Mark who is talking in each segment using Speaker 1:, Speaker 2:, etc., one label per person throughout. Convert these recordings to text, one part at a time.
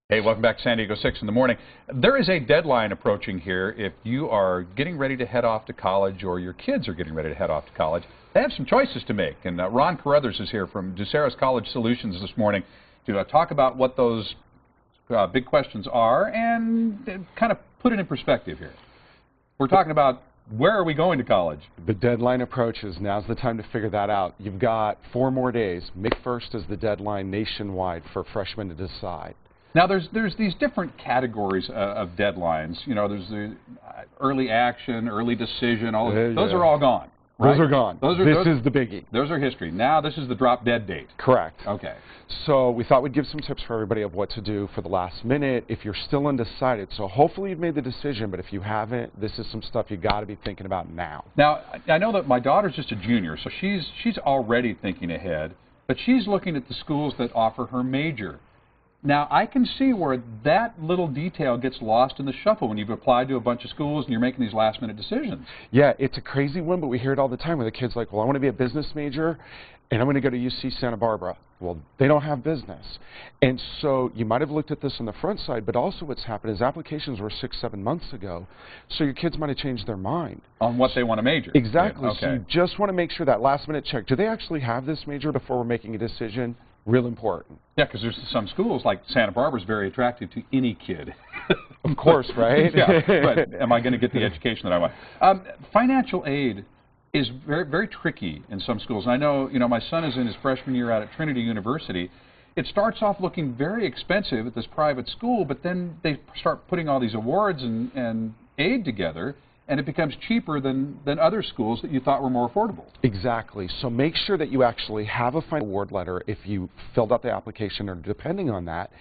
Speaker 1: Hey, welcome back to San Diego 6 in the morning. There is a deadline approaching here. If you are getting ready to head off to college or your kids are getting ready to head off to college, they have some choices to make. And Ron Carruthers is here from Ducerus College Solutions this morning to talk about what those big questions are and kind of put it in perspective here. We're talking about where are we going to college?
Speaker 2: The deadline approaches. Now's the time to figure that out. You've got 4 more days. May 1st is the deadline nationwide for freshmen to decide.
Speaker 1: Now, there's these different categories of deadlines. You know, there's the early action, early decision. All those are all gone. Right?
Speaker 2: Those are gone. This is the biggie.
Speaker 1: Those are history. Now this is the drop dead date.
Speaker 2: Correct.
Speaker 1: Okay.
Speaker 2: So we thought we'd give some tips for everybody of what to do for the last minute if you're still undecided. So hopefully you've made the decision, but if you haven't, this is some stuff you got to be thinking about now.
Speaker 1: Now, I know that my daughter's just a junior, so she's already thinking ahead, but she's looking at the schools that offer her major. Now, I can see where that little detail gets lost in the shuffle when you've applied to a bunch of schools and you're making these last-minute decisions.
Speaker 2: Yeah, it's a crazy one, but we hear it all the time where the kid's like, well, I want to be a business major, and I'm going to go to UC Santa Barbara. Well, they don't have business. And so you might have looked at this on the front side, but also what's happened is applications were 6-7 months ago, so your kids might have changed their mind.
Speaker 1: On what they want to major.
Speaker 2: Exactly.
Speaker 1: Yeah, okay.
Speaker 2: So you just want to make sure that last-minute check, do they actually have this major before we're making a decision? Real important.
Speaker 1: Yeah, because there's some schools, like Santa Barbara is very attractive to any kid.
Speaker 2: Of course, right?
Speaker 1: Yeah, but am I going to get the education that I want? Financial aid is very, very tricky in some schools. And I know, my son is in his freshman year out at Trinity University. It starts off looking very expensive at this private school, but then they start putting all these awards and aid together, and it becomes cheaper than other schools that you thought were more affordable.
Speaker 2: Exactly. So make sure that you actually have a final award letter if you filled out the application or depending on that,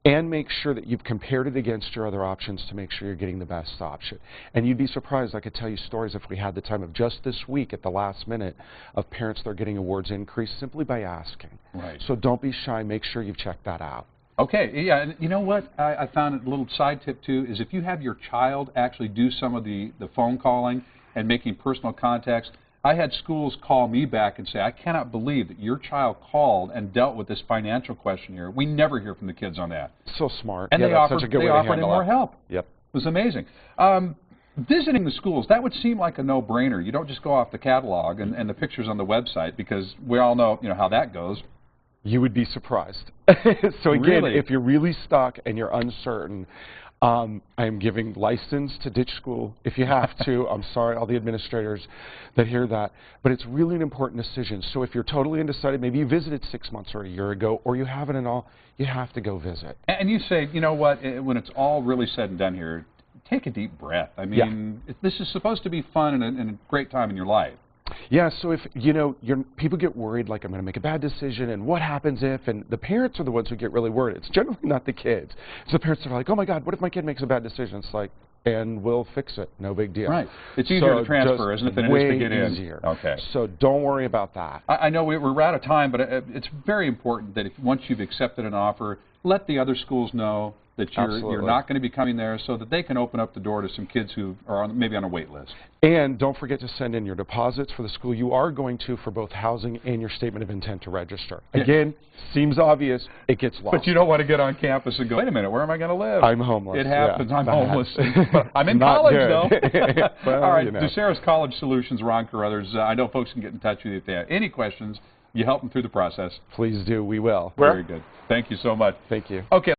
Speaker 2: and make sure that you've compared it against your other options to make sure you're getting the best option. And you'd be surprised, I could tell you stories if we had the time of just this week at the last minute of parents that are getting awards increased simply by asking.
Speaker 1: Right.
Speaker 2: So don't be shy, make sure you've checked that out.
Speaker 1: Okay, yeah, and you know what I found a little side tip too is if you have your child actually do some of the phone calling and making personal contacts. I had schools call me back and say, I cannot believe that your child called and dealt with this financial question here. We never hear from the kids on that.
Speaker 2: So smart.
Speaker 1: And
Speaker 2: yeah,
Speaker 1: they
Speaker 2: offered
Speaker 1: him more help.
Speaker 2: Yep.
Speaker 1: It was amazing. Visiting the schools, that would seem like a no-brainer. You don't just go off the catalog and the pictures on the website because we all know, how that goes.
Speaker 2: You would be surprised. So again,
Speaker 1: really?
Speaker 2: If you're really stuck and you're uncertain, I am giving license to ditch school if you have to. I'm sorry, all the administrators that hear that. But it's really an important decision. So if you're totally undecided, maybe you visited 6 months or a year ago, or you haven't at all, you have to go visit.
Speaker 1: And you say, you know what, when it's all really said and done here, take a deep breath. I mean, this is supposed to be fun and a great time in your life.
Speaker 2: Yeah, so if, people get worried, like, I'm going to make a bad decision, and what happens if, and the parents are the ones who get really worried. It's generally not the kids. It's the parents that are like, oh my God, what if my kid makes a bad decision? It's like, and we'll fix it. No big deal.
Speaker 1: Right. It's easier to transfer, isn't it, than it is to get in?
Speaker 2: Way easier.
Speaker 1: Okay.
Speaker 2: So don't worry about that.
Speaker 1: I know we're out of time, but it's very important that once you've accepted an offer, let the other schools know that you're not going to be coming there so that they can open up the door to some kids who are maybe on a wait list.
Speaker 2: And don't forget to send in your deposits for the school you are going to for both housing and your statement of intent to register. Again, seems obvious, it gets lost.
Speaker 1: But you don't want to get on campus and go, wait a minute, where am I going to live?
Speaker 2: I'm homeless.
Speaker 1: It happens.
Speaker 2: Yeah,
Speaker 1: I'm homeless. But I'm in college, though.
Speaker 2: Well,
Speaker 1: all right, Ducerus College Solutions, Ron Carruthers. I know folks can get in touch with you if they have any questions. You help them through the process.
Speaker 2: Please do. We will.
Speaker 1: Very good. Thank you so much.
Speaker 2: Thank you.
Speaker 1: Okay.